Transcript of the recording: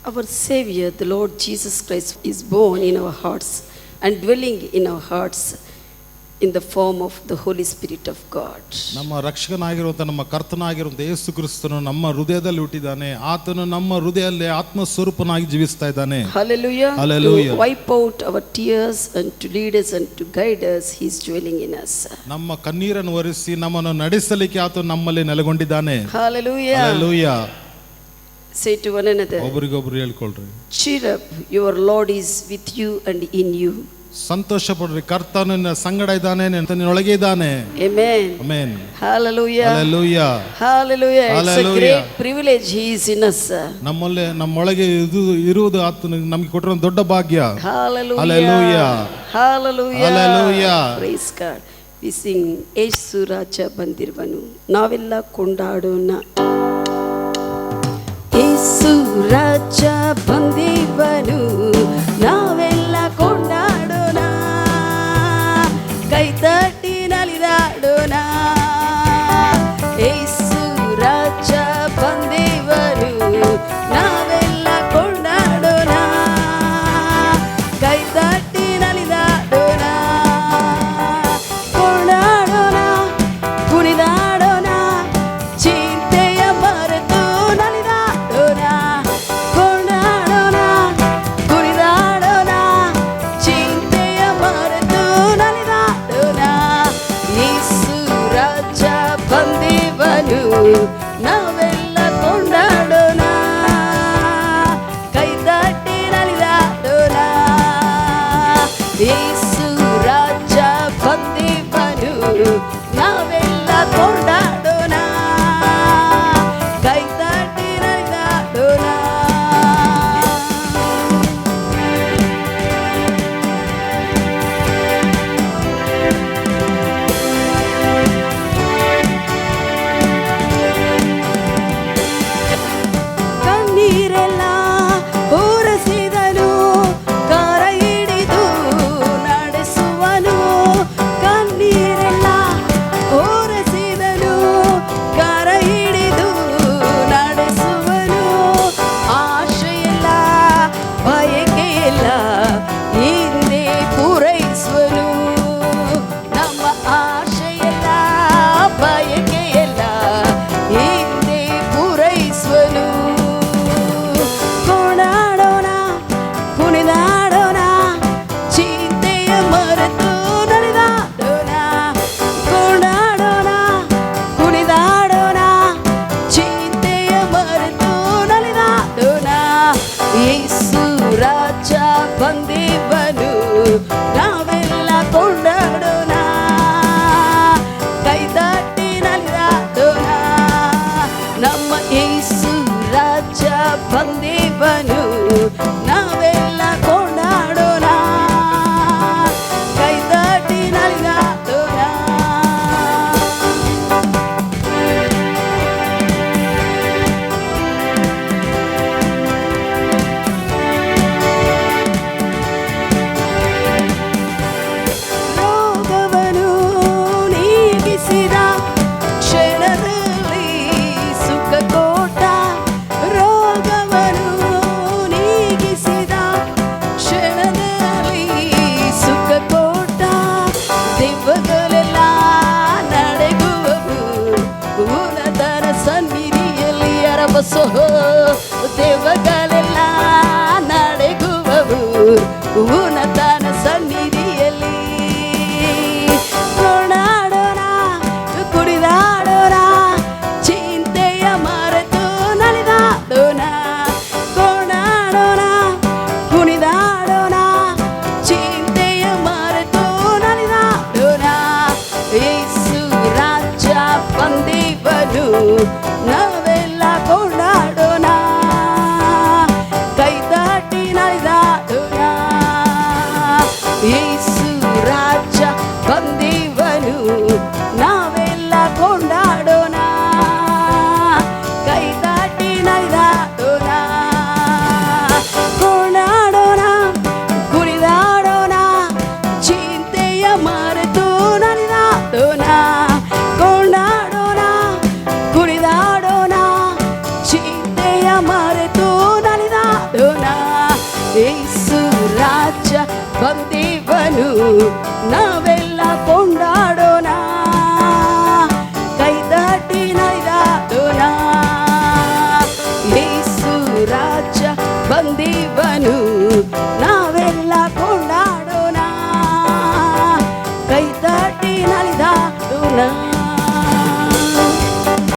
Our Savior, the Lord Jesus Christ, is born in our hearts and dwelling in our hearts in the form of the Holy Spirit of God. ನಮ್ಮ ರಕ್ಷಕನಾಗಿರುವಂತ ನಮ್ಮ ಕರ್ತನಾಗಿರುವಂತ ಯೇಸು ಕ್ರಿಸ್ತನು ನಮ್ಮ ಹೃದಯದಲ್ಲಿ ಹುಟ್ಟಿದ್ದಾನೆ. ಆತನು ನಮ್ಮ ಹೃದಯದಲ್ಲಿ ಆತ್ಮ ಸ್ವರೂಪನಾಗಿ ಜೀವಿಸ್ತಾ ಇದ್ದಾನೆ. Hallelujah. Hallelujah. To wipe out our tears and to lead us and to guide us, he is dwelling in us. ನಮ್ಮ ಕಣ್ಣೀರನ್ನು ಒರೆಸಿ ನಮ್ಮನ್ನು ನಡೆಸಲಿಕ್ಕೆ ಆತನು ನಮ್ಮಲ್ಲಿ ನೆಲೆಗೊಂಡಿದ್ದಾನೆ. Hallelujah. Hallelujah. Say to one another, ಒಬ್ಬರಿಗೊಬ್ಬರು ಹೇಳ್ಕೊಳ್ರಿ, cheer up, your Lord is with you and in you. ಸಂತೋಷ ಪಡ್ರಿ, ಕರ್ತನು ನಿನ್ನ ಸಂಗಡ ಇದ್ದಾನೆ, ನಿನ್ನೊಳಗೆ ಇದ್ದಾನೆ. Amen. Amen. Hallelujah. Hallelujah. Hallelujah. It's a Hallelujah. great privilege he is in us. ನಮ್ಮೊಳಗೆ ಇರುವುದು ಆತನು ನಮಗೆ ಕೊಟ್ಟಿರೋ ದೊಡ್ಡ ಭಾಗ್ಯ. Hallelujah. Hallelujah. Hallelujah. Hallelujah. Praise God. We sing ಯೇಸು ರಾಜ ಬಂದಿರುವನು. ನಾವೆಲ್ಲ ಕೊಂಡಾಡೋಣ. ಯೇಸು ರಾಜ ಬಂದಿರುವನು, ನಾವೆಲ್ಲ ಕೊಂಡಾಡೋಣ, ಕೈ ತಟ್ಟಿ ನಲಿದಾಡೋಣ. ಯೇಸು ರಾಜ ಬಂದಿರುವನು, ನಾವೆಲ್ಲ ಕೊಂಡಾಡೋಣ, ಕೈ ತಟ್ಟಿ ನಲಿದಾಡೋಣ. ಕೊಂಡಾಡೋಣ, ಕುಣಿದಾಡೋಣ, ಚಿಂತೆಯ ಮರೆತು ನಲಿದಾಡೋಣ. ಕೊಂಡಾಡೋಣ, ಕುಣಿದಾಡೋಣ, ಚಿಂತೆಯ ಮರೆತು ನಲಿದಾಡೋಣ. ಯೇಸು ರಾಜ ಬಂದಿರುವನು, ನಾವೆಲ್ಲ ಕೊಂಡಾಡೋಣ, ಕೈ ತಟ್ಟಿ ನಲಿದಾಡೋಣ. ಯೇಸು ರಾಜ ಬಂದಿರುವನು, ನಾವೆಲ್ಲ ಕೊಂಡಾಡೋಣ, ಕೈ ತಟ್ಟಿ ನಲಿದಾಡೋಣ. ಕಣ್ಣೀರೆಲ್ಲ ಒರೆಸಿದನು, ಕರ ಹಿಡಿದು ನಡೆಸುವನು. ಕಣ್ಣೀರೆಲ್ಲ ಒರೆಸಿದನು, ಕರ ಹಿಡಿದು ನಡೆಸುವನು. ಆಶೆಯೆಲ್ಲ ಬಯಕೆಯೆಲ್ಲ ಹಿಂದೆ ಪೂರೈಸುವನು. ನಮ್ಮ ಆಶೆಯೆಲ್ಲ ಬಯಕೆಯೆಲ್ಲ ಹಿಂದೆ ಪೂರೈಸುವನು. ಕೊಂಡಾಡೋಣ, ಕುಣಿದಾಡೋಣ, ಚಿಂತೆಯ ಮರೆತು ನಲಿದಾಡೋಣ. ಕೊಂಡಾಡೋಣ, ಕುಣಿದಾಡೋಣ, ಚಿಂತೆಯ ಮರೆತು ನಲಿದಾಡೋಣ. ಯೇಸು ರಾಜ ಬಂದಿರುವನು, ನಾವೆಲ್ಲ ಕೊಂಡಾಡೋಣ, ಕೈ ತಟ್ಟಿ ನಲಿದಾಡೋಣ. ನಮ್ಮ ಯೇಸು ರಾಜ ಬಂದಿರುವನು, ನಾವೆಲ್ಲ ಕೊಂಡಾಡೋಣ, ಕೈ ತಟ್ಟಿ ನಲಿದಾಡೋಣ. ರೋಗವನ್ನು ನೀಗಿಸಿದ ಕ್ಷಣದಲ್ಲಿ ಸುಖ ಕೊಟ್ಟ. ರೋಗವನ್ನು ನೀಗಿಸಿದ